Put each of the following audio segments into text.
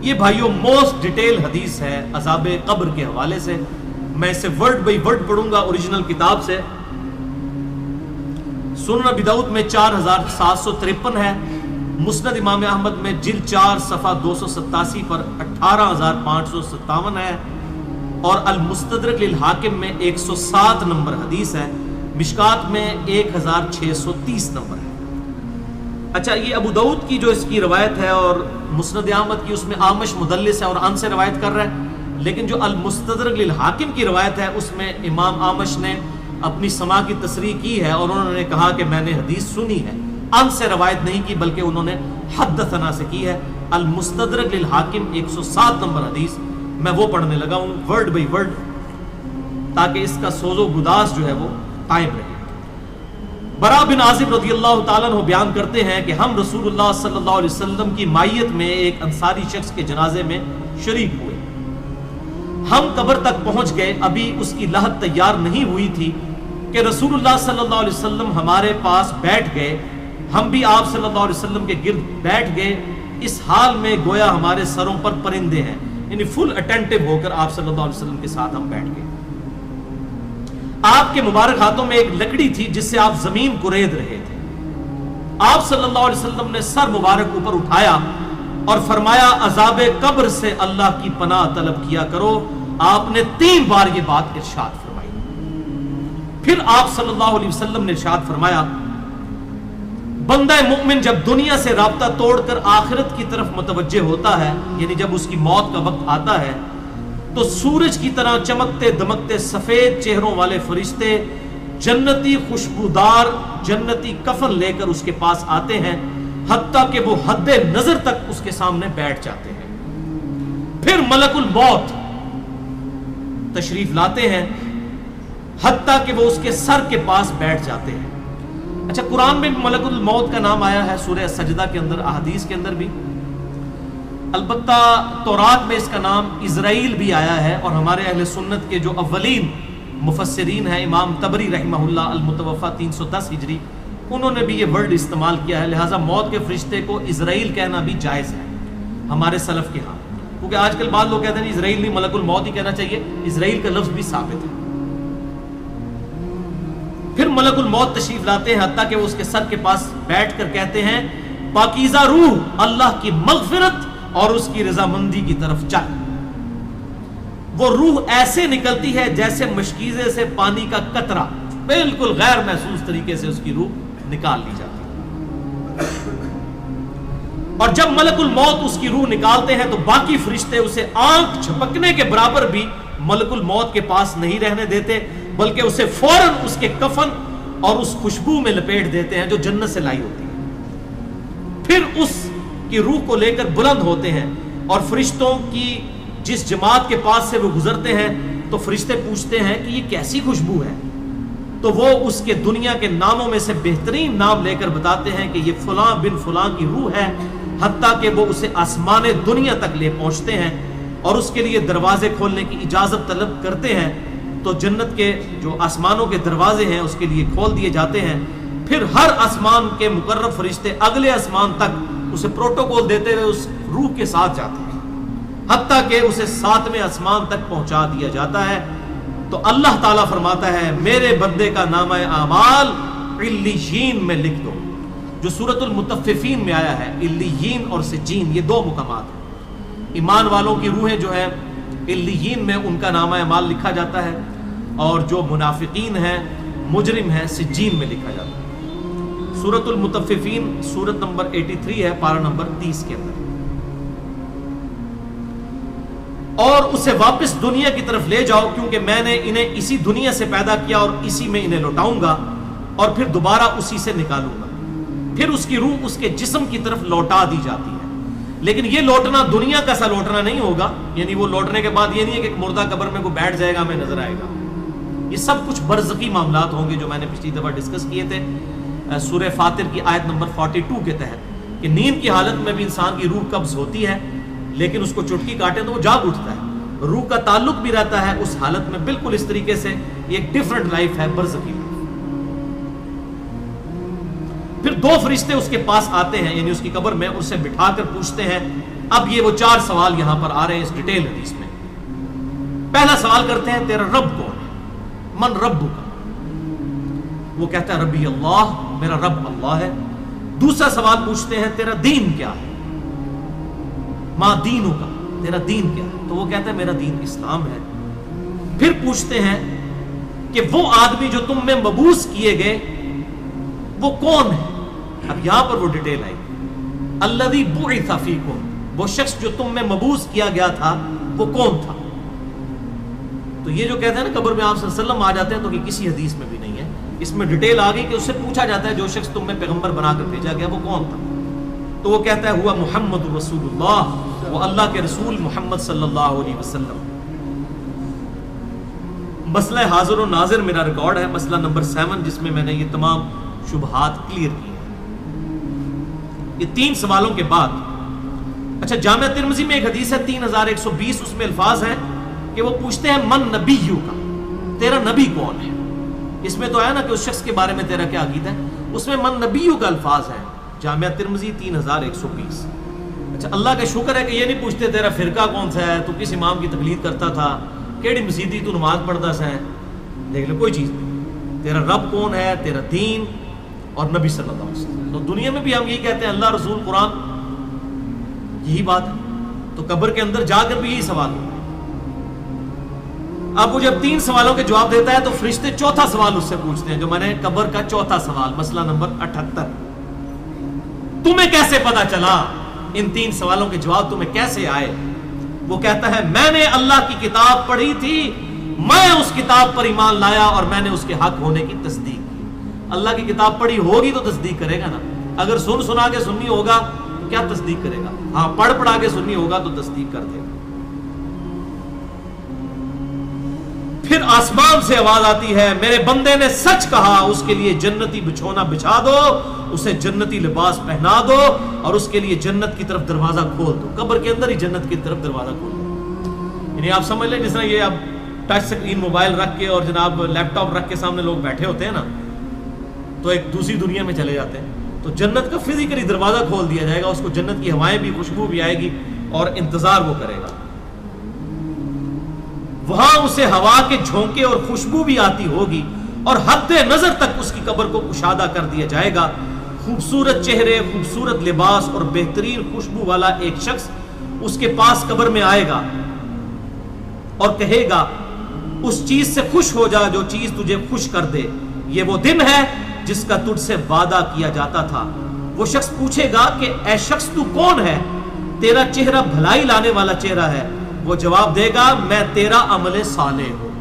یہ بھائیوں most detail حدیث ہے عذاب قبر کے حوالے سے. میں اسے ورڈ بائی ورڈ پڑھوں گا اوریجنل کتاب سے. سنن ابی داؤد میں 4753 ہے، مسند امام احمد میں جلد 4 صفحہ 287 پر 18557 ہے، اور المستدرک للحاکم میں 107 نمبر حدیث ہے، مشکات میں 1630 نمبر ہے. اچھا، یہ ابو داؤد کی جو اس کی روایت ہے اور مسند احمد کی، اس میں آمش مدلس ہے اور ان سے روایت کر رہا ہے، لیکن جو المستدرک للحاکم کی روایت ہے اس میں امام آمش نے اپنی سماع کی تصریح کی ہے اور انہوں نے کہا کہ میں نے حدیث سنی ہے. ان سے روایت نہیں کی بلکہ انہوں نے حدثنا سے کی ہے. المستدرک للحاکم 107 نمبر حدیث میں وہ پڑھنے لگا ہوں ورڈ بائی ورڈ، تاکہ اس کا سوز و گداز جو ہے وہ قائم رہے. برا بن عازب رضی اللہ تعالیٰ عنہ بیان کرتے ہیں کہ ہم رسول اللہ صلی اللہ علیہ وسلم کی مائیت میں ایک انصاری شخص کے جنازے میں شریک ہوئے. ہم قبر تک پہنچ گئے، ابھی اس کی لحد تیار نہیں ہوئی تھی کہ رسول اللہ صلی اللہ علیہ وسلم ہمارے پاس بیٹھ گئے. ہم بھی آپ صلی اللہ علیہ وسلم کے گرد بیٹھ گئے، اس حال میں گویا ہمارے سروں پر پرندے ہیں، یعنی فل اٹینٹو ہو کر آپ صلی اللہ علیہ وسلم کے ساتھ ہم بیٹھ گئے. آپ کے مبارک ہاتھوں میں ایک لکڑی تھی جس سے آپ زمین کورید رہے تھے. آپ صلی اللہ علیہ وسلم نے سر مبارک اوپر اٹھایا اور فرمایا عذاب قبر سے اللہ کی پناہ طلب کیا کرو. آپ نے 3 بار یہ بات ارشاد فرمائی. پھر آپ صلی اللہ علیہ وسلم نے ارشاد فرمایا بندہ مومن جب دنیا سے رابطہ توڑ کر آخرت کی طرف متوجہ ہوتا ہے، یعنی جب اس کی موت کا وقت آتا ہے، تو سورج کی طرح چمکتے دمکتے سفید چہروں والے فرشتے جنتی خوشبودار جنتی کفن لے کر اس کے پاس آتے ہیں، حتیٰ کہ وہ حد نظر تک اس کے سامنے بیٹھ جاتے ہیں. پھر ملک الموت تشریف لاتے ہیں حتیٰ کہ وہ اس کے سر کے پاس بیٹھ جاتے ہیں. اچھا، قرآن میں ملک الموت کا نام آیا ہے سورہ سجدہ کے اندر، احادیث کے اندر بھی. البتہ تورات میں اس کا نام اسرائیل بھی آیا ہے، اور ہمارے اہل سنت کے جو اولین مفسرین ہیں امام طبری رحمہ اللہ المتوفی 310 ہجری، انہوں نے بھی یہ ورڈ استعمال کیا ہے. لہٰذا موت کے فرشتے کو اسرائیل کہنا بھی جائز ہے ہمارے سلف کے ہاں، کیونکہ آج کل بعض لوگ کہتے ہیں اسرائیل نہیں ملک الموت ہی کہنا چاہیے. اسرائیل کا لفظ بھی ثابت ہے. پھر ملک الموت تشریف لاتے ہیں حتیٰ کہ وہ اس کے سر کے پاس بیٹھ کر کہتے ہیں پاکیزہ روح اللہ کی مغفرت اور اس کی رضامندی کی طرف چل. وہ روح ایسے نکلتی ہے جیسے مشکیزے سے پانی کا قطرہ، بالکل غیر محسوس طریقے سے اس کی روح نکال لی جاتی ہے. اور جب ملک الموت اس کی روح نکالتے ہیں تو باقی فرشتے اسے آنکھ جھپکنے کے برابر بھی ملک الموت کے پاس نہیں رہنے دیتے، بلکہ اسے فوراً اس کے کفن اور اس خوشبو میں لپیٹ دیتے ہیں جو جنت سے لائی ہوتی ہے. پھر اس کی روح کو لے کر بلند ہوتے ہیں، اور فرشتوں کی جس جماعت کے پاس سے وہ گزرتے ہیں تو فرشتے پوچھتے ہیں کہ یہ کیسی خوشبو ہے، تو وہ اس کے دنیا کے ناموں میں سے بہترین نام لے کر بتاتے ہیں کہ یہ فلاں بن فلاں کی روح ہے، حتیٰ کہ وہ اسے آسمان دنیا تک لے پہنچتے ہیں اور اس کے لیے دروازے کھولنے کی اجازت طلب کرتے ہیں. تو جنت کے جو آسمانوں کے دروازے ہیں اس کے لیے کھول دیے جاتے ہیں. پھر ہر آسمان کے مقرب فرشتے اگلے آسمان تک اسے پروٹوکول دیتے ہوئے اس روح کے ساتھ جاتے ہیں، حتیٰ کہ اسے 7ویں آسمان تک پہنچا دیا جاتا ہے. تو اللہ تعالیٰ فرماتا ہے میرے بندے کا نامہ اعمال علیین میں لکھ دو، جو سورۃ المطففین میں آیا ہے. علیین اور سجین یہ 2 مقامات ہیں. ایمان والوں کی روحیں جو ہیں علیین میں ان کا نامہ اعمال لکھا جاتا ہے، اور جو منافقین ہیں مجرم ہیں سجین میں لکھا جاتا ہے. سورۃ المطففین سورت نمبر 83 ہے، پارہ نمبر 30 کے اندر. اور اسے واپس دنیا کی طرف لے جاؤ کیونکہ میں نے انہیں اسی دنیا سے پیدا کیا اور اسی میں انہیں لوٹاؤں گا اور پھر دوبارہ اسی سے نکالوں گا. پھر اس کی روح اس کے جسم کی طرف لوٹا دی جاتی ہے. لیکن یہ لوٹنا دنیا کا سا لوٹنا نہیں ہوگا، یعنی وہ لوٹنے کے بعد یہ نہیں ہے کہ ایک مردہ قبر میں کوئی بیٹھ جائے گا ہمیں نظر آئے گا. یہ سب کچھ برزخی معاملات ہوں گے جو میں نے پچھلی دفعہ ڈسکس کیے تھے سورہ فاطر کی آیت نمبر 42 کے تحت، کہ نیند کی حالت میں بھی انسان کی روح قبض ہوتی ہے، لیکن اس کو چٹکی کاٹے تو وہ جاگ اٹھتا ہے. روح کا تعلق بھی رہتا ہے اس حالت میں بالکل اس طریقے سے. ایک ڈیفرنٹ لائف ہے، برزخی لائف. پھر 2 فرشتے اس کے پاس آتے ہیں یعنی اس کی قبر میں، اسے بٹھا کر پوچھتے ہیں. اب یہ وہ 4 سوال یہاں پر آ رہے ہیں اس ڈیٹیل حدیث میں. پہلا سوال کرتے ہیں تیرا رب کون ہے؟ من ربک؟ وہ کہتا ہے ربی اللہ، میرا رب اللہ ہے. دوسرا سوال پوچھتے ہیں تیرا دین کیا ہے؟ ما دینک، تیرا دین کیا ہے؟ تو وہ کہتا ہے میرا دین اسلام ہے. پھر پوچھتے ہیں کہ وہ آدمی جو تم میں مبعوث کیے گئے وہ کون ہے؟ اب یہاں پر وہ ڈیٹیل آئی، الذی بعث فیکم، وہ شخص جو تم میں مبعوث کیا گیا تھا وہ کون تھا؟ تو یہ جو کہتے ہیں نا قبر میں آپ صلی اللہ علیہ وسلم آ جاتے ہیں، تو یہ کسی حدیث میں بھی نہیں ہے. اس میں ڈیٹیل آ گئی کہ اس سے پوچھا جاتا ہے جو شخص تم میں پیغمبر بنا کر بھیجا گیا وہ کون تھا؟ تو وہ کہتا ہے ہوا محمد رسول اللہ، وہ اللہ کے رسول محمد صلی اللہ علیہ وسلم. مسئلہ حاضر و ناظر میرا ریکارڈ ہے، مسئلہ نمبر 7، جس میں میں نے یہ تمام شبہات کلیئر کی ہیں. یہ 3 سوالوں کے بعد اچھا جامعہ ترمذی میں ایک حدیث ہے 3120، اس میں الفاظ ہیں کہ وہ پوچھتے ہیں من نبیو کا، تیرا نبی کون ہے؟ اس میں تو ہے نا کہ اس شخص کے بارے میں تیرا کیا عقیدہ ہے، اس میں من نبیو کا الفاظ ہے. جامعہ ترمذی 3120. اچھا اللہ کا شکر ہے کہ یہ نہیں پوچھتے تیرا فرقہ کون سا ہے، تو کس امام کی تقلید کرتا تھا، کیڑی مسیدی تو نماز پڑھتا سا ہے. دیکھ لو کوئی چیز نہیں، تیرا رب کون ہے، تیرا دین اور نبی صلی اللہ علیہ وسلم. تو دنیا میں بھی ہم یہی کہتے ہیں اللہ رسول قرآن، یہی بات ہے. تو قبر کے اندر جا کر بھی یہی سوال ہے. اب وہ جب 3 سوالوں کے جواب دیتا ہے تو فرشتے 4تھا سوال اس سے پوچھتے ہیں، جو میں نے قبر کا 4تھا سوال، مسئلہ نمبر 78. تمہیں کیسے پتا چلا، ان 3 سوالوں کے جواب تمہیں کیسے آئے؟ وہ کہتا ہے میں نے اللہ کی کتاب پڑھی تھی، میں اس کتاب پر ایمان لایا اور میں نے اس کے حق ہونے کی تصدیق کی. اللہ کی کتاب پڑھی ہوگی تو تصدیق کرے گا نا. اگر سنا کے سنی ہوگا تو کیا تصدیق کرے گا؟ ہاں پڑھا کے سنی ہوگا تو تصدیق کر دے گا. پھر آسمان سے آواز آتی ہے میرے بندے نے سچ کہا، اس کے لیے جنتی بچھونا بچھا دو، اسے جنتی لباس پہنا دو اور اس کے لیے جنت کی طرف دروازہ کھول دو. قبر کے اندر ہی جنت کی طرف دروازہ کھول دو. یعنی آپ سمجھ لیں جس طرح یہ اب ٹچ سکرین موبائل رکھ کے اور جناب لیپ ٹاپ رکھ کے سامنے لوگ بیٹھے ہوتے ہیں نا، تو ایک دوسری دنیا میں چلے جاتے ہیں. تو جنت کا فزیکلی دروازہ کھول دیا جائے گا، اس کو جنت کی ہوائیں بھی، خوشبو بھی آئے گی اور انتظار وہ کرے گا. وہاں اسے ہوا کے جھونکے اور خوشبو بھی آتی ہوگی اور حد نظر تک اس کی قبر کو کشادہ کر دیا جائے گا. خوبصورت چہرے، خوبصورت لباس اور بہترین خوشبو والا ایک شخص اس کے پاس قبر میں آئے گا اور کہے گا اس چیز سے خوش ہو جا جو چیز تجھے خوش کر دے، یہ وہ دن ہے جس کا تجھ سے وعدہ کیا جاتا تھا. وہ شخص پوچھے گا کہ اے شخص تو کون ہے، تیرا چہرہ بھلائی لانے والا چہرہ ہے. وہ جواب دے گا میں تیرا عمل صالح ہوں.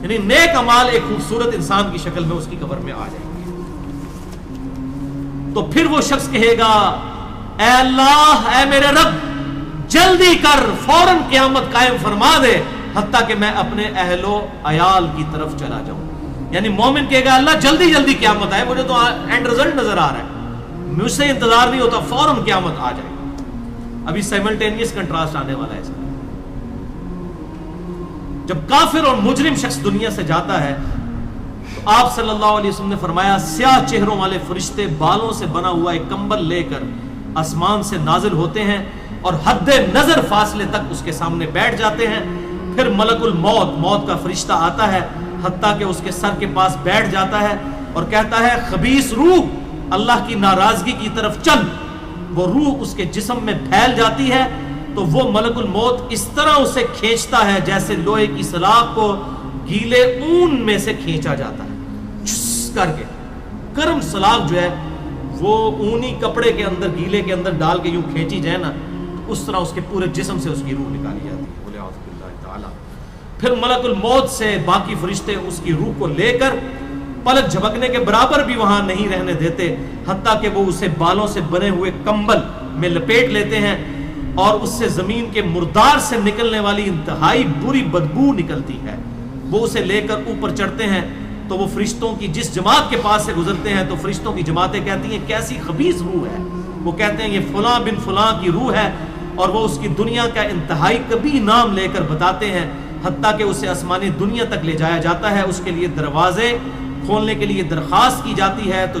یعنی نیک اعمال ایک خوبصورت انسان کی شکل میں اس کی قبر میں آ جائیں گے. تو پھر وہ شخص کہے گا اے اللہ، اے میرے رب، جلدی کر، فوراً قیامت قائم فرما دے حتیٰ کہ میں اپنے اہل و عیال کی طرف چلا جاؤں. یعنی مومن کہے گا اللہ جلدی جلدی قیامت آئے، مجھے تو اینڈ رزلٹ نظر آ رہا ہے، مجھ سے انتظار نہیں ہوتا، فوراً قیامت آ جائے. ابھی سائملٹینیس کنٹراسٹ آنے والا ہے اس کا. جب کافر اور مجرم شخص دنیا سے جاتا ہے تو آپ صلی اللہ علیہ وسلم نے فرمایا سیاہ چہروں والے فرشتے بالوں سے بنا ہوا ایک کمبل لے کر آسمان سے نازل ہوتے ہیں اور حد نظر فاصلے تک اس کے سامنے بیٹھ جاتے ہیں. پھر ملک الموت، موت کا فرشتہ آتا ہے حتیٰ کہ اس کے سر کے پاس بیٹھ جاتا ہے اور کہتا ہے خبیث روح اللہ کی ناراضگی کی طرف چل. وہ روح اس کے جسم میں پھیل جاتی ہے تو وہ ملک الموت اس طرح اسے کھینچتا ہے جیسے لوہے کی سلاخ کو گیلے اون میں سے کھینچا جاتا ہے، چھس کر کے. گرم سلاخ جو ہے وہ اونی کپڑے کے اندر، گیلے کے اندر ڈال کے یوں کھینچی جائے نا، اس طرح اس کے پورے جسم سے اس کی روح نکالی جاتی ہے. بولے اعوذ باللہ تعالی. پھر ملک الموت سے باقی فرشتے اس کی روح کو لے کر پلک جھپکنے کے برابر بھی وہاں نہیں رہنے دیتے حتیٰ کہ وہ اسے بالوں سے بنے ہوئے کمبل میں لپیٹ لیتے ہیں اور اس سے زمین کے مردار سے نکلنے والی انتہائی بری بدبو نکلتی ہے. وہ اسے لے کر اوپر چڑھتے ہیں تو وہ فرشتوں کی جس جماعت کے پاس سے گزرتے ہیں تو فرشتوں کی جماعتیں کہتی ہیں کیسی خبیث روح ہے. وہ کہتے ہیں یہ فلاں بن فلاں کی روح ہے اور وہ اس کی دنیا کا انتہائی کبھی نام لے کر بتاتے ہیں حتیٰ کہ اسے آسمانی دنیا تک لے جایا جاتا ہے. اس کے لیے دروازے کھولنے کے لیے درخواست کی جاتی ہے تو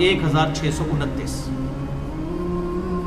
1629।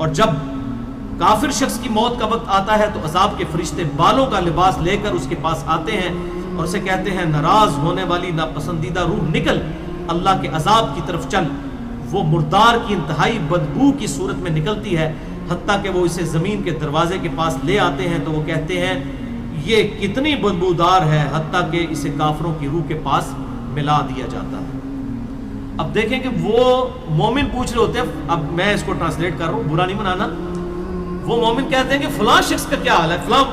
اور جب کافر شخص کی موت کا وقت آتا ہے تو عذاب کے فرشتے بالوں کا لباس لے کر اس کے پاس آتے ہیں اور اسے کہتے ہیں ناراض ہونے والی ناپسندیدہ روح نکل، اللہ کے عذاب کی طرف چل۔ وہ مردار کی انتہائی بدبو کی صورت میں نکلتی ہے، حتیٰ کہ وہ اسے زمین کے دروازے کے پاس لے آتے ہیں تو وہ کہتے ہیں یہ کتنی بدبودار ہے، حتیٰ کہ اسے کافروں کی روح کے پاس ملا دیا جاتا ہے۔ اب دیکھیں کہ وہ مومن پوچھ رہے ہوتے ہیں، اب میں اس کو ٹرانسلیٹ کر رہا ہوں، برا نہیں منانا۔ وہ مومن کہتے ہیں کہ فلاں شخص کا کیا حال ہے، فلاں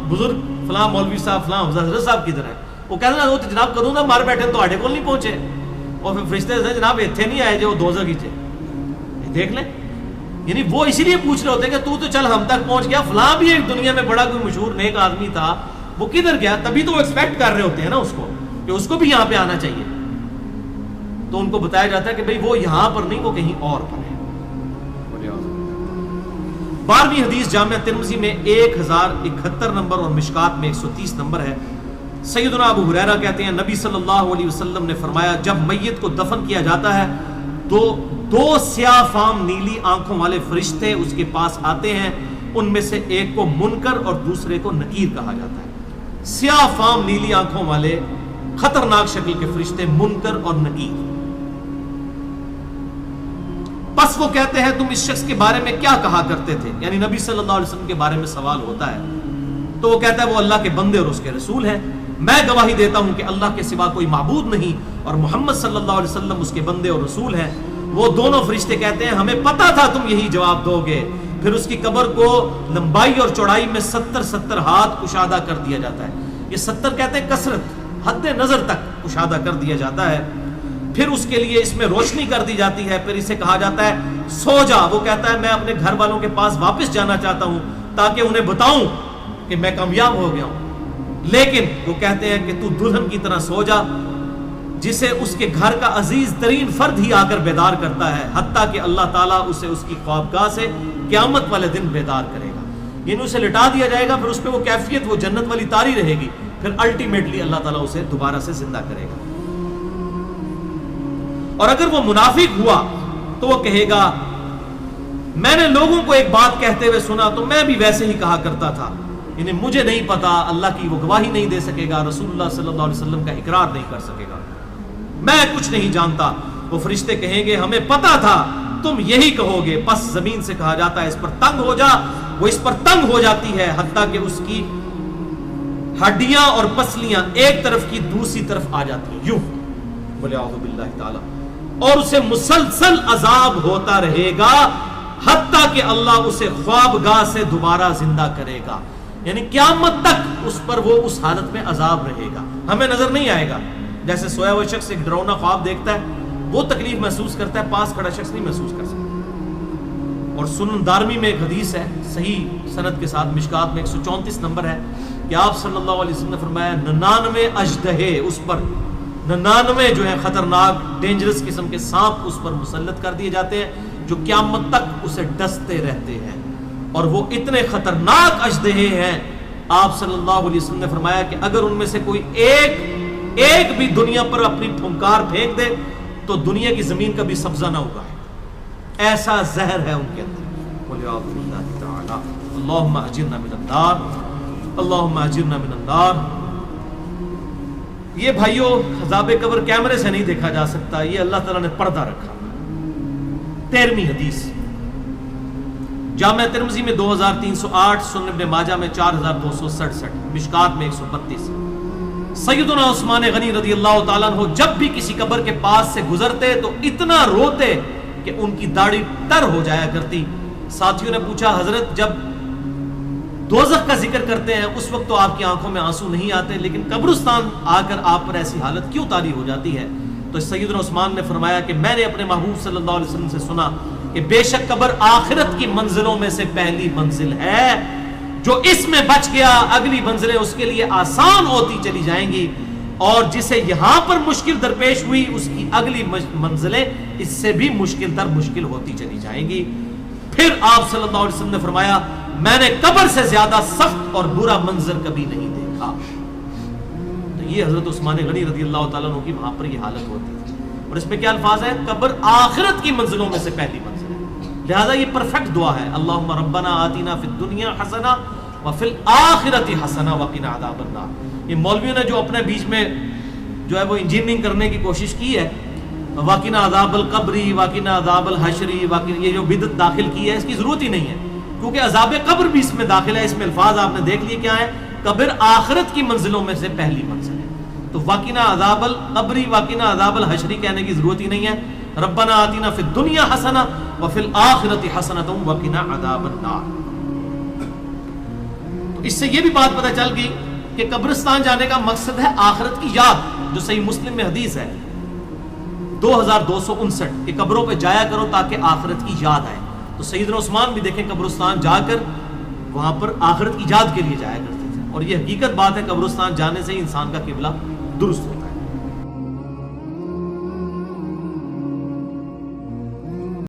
بزرگ، فلاں مولوی صاحب، فلاں حضرت صاحب کدھر ہے؟ وہ کہتے ہیں وہ تو جناب کروں گا مار بیٹھے تو آڈے کو نہیں پہنچے، اور پھر فرشتے سے جناب اتنے نہیں آئے جو دوزخ کی تھے، دیکھ لیں۔ یعنی وہ اسی لیے پوچھ رہے ہوتے ہیں کہ تو چل ہم تک پہنچ گیا، فلاں بھی ایک دنیا میں بڑا کوئی مشہور نیک آدمی تھا، وہ کدھر گیا؟ تبھی تو وہ ایکسپیکٹ کر رہے ہوتے ہیں نا اس کو کہ اس کو بھی یہاں پہ آنا چاہیے۔ تو ان کو بتایا جاتا ہے کہ بھئی وہ یہاں پر نہیں، وہ کہیں اور پر ہے۔ 12ویں حدیث جامعہ ترمذی میں 1071 نمبر اور مشکات میں 130 نمبر ہے۔ سیدنا ابو ہریرہ کہتے ہیں نبی صلی اللہ علیہ وسلم نے فرمایا جب میت کو دفن کیا جاتا ہے تو 2 سیاہ فام نیلی آنکھوں والے فرشتے اس کے پاس آتے ہیں، ان میں سے ایک کو منکر اور دوسرے کو نکیر کہا جاتا ہے۔ سیاہ فام نیلی آنکھوں والے خطرناک شکل کے فرشتے منکر اور نکیر۔ بس وہ کہتے ہیں تم اس شخص کے بارے میں کیا کہا کرتے تھے، یعنی نبی صلی اللہ علیہ وسلم کے بارے میں سوال ہوتا ہے تو وہ کہتا ہے وہ اللہ کے بندے اور اس کے رسول ہیں، میں گواہی دیتا ہوں کہ اللہ کے سوا کوئی معبود نہیں اور محمد صلی اللہ علیہ وسلم اس کے بندے اور رسول ہیں۔ وہ دونوں فرشتے کہتے ہیں ہمیں پتا تھا تم یہی جواب دو گے۔ پھر اس کی قبر کو لمبائی اور چوڑائی میں 70 ہاتھ کشادہ کر دیا جاتا ہے۔ یہ 70 کہتے ہیں کثرت، حد نظر تک کشادہ کر دیا جاتا ہے۔ پھر اس کے لیے اس میں روشنی کر دی جاتی ہے، پھر اسے کہا جاتا ہے سو جا۔ وہ کہتا ہے میں اپنے گھر والوں کے پاس واپس جانا چاہتا ہوں تاکہ انہیں بتاؤں کہ میں کامیاب ہو گیا ہوں، لیکن وہ کہتے ہیں کہ تو دلہن کی طرح سو جا جسے اس کے گھر کا عزیز ترین فرد ہی آ کر بیدار کرتا ہے، حتیٰ کہ اللہ تعالیٰ اسے اس کی خوابگاہ سے قیامت والے دن بیدار کرے گا۔ یعنی اسے لٹا دیا جائے گا، پھر اس پہ وہ کیفیت وہ جنت والی طاری رہے گی، پھر الٹیمیٹلی اللہ تعالیٰ اسے دوبارہ سے زندہ کرے گا۔ اور اگر وہ منافق ہوا تو وہ کہے گا میں نے لوگوں کو ایک بات کہتے ہوئے سنا تو میں بھی ویسے ہی کہا کرتا تھا، یعنی مجھے نہیں پتا، اللہ کی وہ گواہی نہیں دے سکے گا، رسول اللہ صلی اللہ علیہ وسلم کا اقرار نہیں کر سکے گا، میں کچھ نہیں جانتا۔ وہ فرشتے کہیں گے ہمیں پتا تھا تم یہی کہو گے، پس زمین سے کہا جاتا ہے اس پر تنگ ہو جا، وہ اس پر تنگ ہو جاتی ہے حتیٰ کہ اس کی ہڈیاں اور پسلیاں ایک طرف کی دوسری طرف آ جاتی ہیں، یوں بولے اعوذ باللہ تعالی، اور اسے مسلسل عذاب ہوتا رہے گا حتیٰ کہ اللہ اسے خوابگاہ سے دوبارہ زندہ کرے گا، یعنی قیامت تک اس پر وہ اس حالت میں عذاب رہے گا، ہمیں نظر نہیں آئے گا۔ جیسے سویا ہوا شخص ایک ڈراؤنا خواب دیکھتا ہے وہ تکلیف محسوس کرتا ہے، پاس کھڑا شخص نہیں محسوس کر سکتا۔ اور سنن دارمی میں ایک حدیث ہے صحیح سند کے ساتھ، مشکات میں 134 نمبر ہے کہ آپ صلی اللہ علیہ وسلم نے فرمایا 99 اژدہے اس پر، 99 جو ہے خطرناک ڈینجرس قسم کے سانپ اس پر مسلط کر دیے جاتے ہیں جو قیامت تک اسے ڈستے رہتے ہیں، اور وہ اتنے خطرناک اژدہے ہیں آپ صلی اللہ علیہ وسلم نے فرمایا کہ اگر ان میں سے کوئی ایک بھی دنیا پر اپنی پھنکار پھینک دے تو دنیا کی زمین کا بھی سبزہ نہ اگائے، ایسا زہر ہے ان کے اندر۔ اللہم اجرنا من النار، اللہم اجرنا من النار۔ یہ بھائیوں عذاب قبر کیمرے سے نہیں دیکھا جا سکتا، یہ اللہ تعالیٰ نے پردہ رکھا۔ 13ویں حدیث جامعہ ترمذی میں 2308، سنن ابن ماجہ میں 4267، مشکات میں 132۔ سیدنا عثمان غنی رضی اللہ تعالیٰ عنہ جب بھی کسی قبر کے پاس سے گزرتے تو اتنا روتے کہ ان کی داڑھی تر ہو جایا کرتی۔ ساتھیوں نے پوچھا حضرت جب دوزخ کا ذکر کرتے ہیں اس وقت تو آپ کی آنکھوں میں آنسو نہیں آتے، لیکن قبرستان آ کر آپ پر ایسی حالت کیوں طاری ہو جاتی ہے؟ تو سیدنا عثمان نے فرمایا کہ میں نے اپنے محبوب صلی اللہ علیہ وسلم سے سنا کہ بے شک قبر آخرت کی منزلوں میں سے پہلی منزل ہے، جو اس میں بچ گیا اگلی منزلیں اس کے لیے آسان ہوتی چلی جائیں گی، اور جسے یہاں پر مشکل درپیش ہوئی اس کی اگلی منزلیں اس سے بھی مشکل در مشکل ہوتی چلی جائیں گی۔ پھر آپ صلی اللہ علیہ وسلم نے فرمایا میں نے قبر سے زیادہ سخت اور برا منظر کبھی نہیں دیکھا۔ تو یہ حضرت عثمان غنی رضی اللہ تعالیٰ عنہ کی وہاں پر یہ حالت ہوتی تھی، اور اس میں کیا الفاظ ہے؟ قبر آخرت کی منزلوں میں سے پہلی منزل ہے، لہذا یہ پرفیکٹ دعا ہے، اللہم ربنا آتنا فی الدنیا حسنہ وفی الآخرۃ حسنہ وقنا عذاب النار۔ یہ مولویوں نے جو اپنے بیچ میں جو ہے وہ انجینئرنگ کرنے کی کوشش کی ہے، وقنا عذاب القبری، وقنا عذاب الحشری، یہ جو بدعت داخل کی ہے، اس کی ضرورت ہی نہیں ہے، کیونکہ عذاب قبر بھی اس میں داخل ہے۔ اس میں الفاظ آپ نے دیکھ لیے کیا ہے، قبر آخرت کی منزلوں میں سے پہلی منزل ہے، تو وقنا عذاب القبری وقنا عذاب الحشری کہنے کی ضرورت ہی نہیں ہے۔ ربنا آتنا فی الدنیا حسنہ وفی الآخرۃ حسنۃ وقنا عذاب النار۔ تو اس سے یہ بھی بات پتہ چل گئی کہ قبرستان جانے کا مقصد ہے آخرت کی یاد، جو صحیح مسلم میں حدیث ہے 2259 کہ قبروں پہ جایا کرو تاکہ آخرت کی یاد آئے۔ تو سیدنا عثمان بھی دیکھیں قبرستان جا کر وہاں پر آخرت کی یاد کے لیے جایا کرتے تھے، اور یہ حقیقت بات ہے، قبرستان جانے سے ہی انسان کا قبلہ درست ہو۔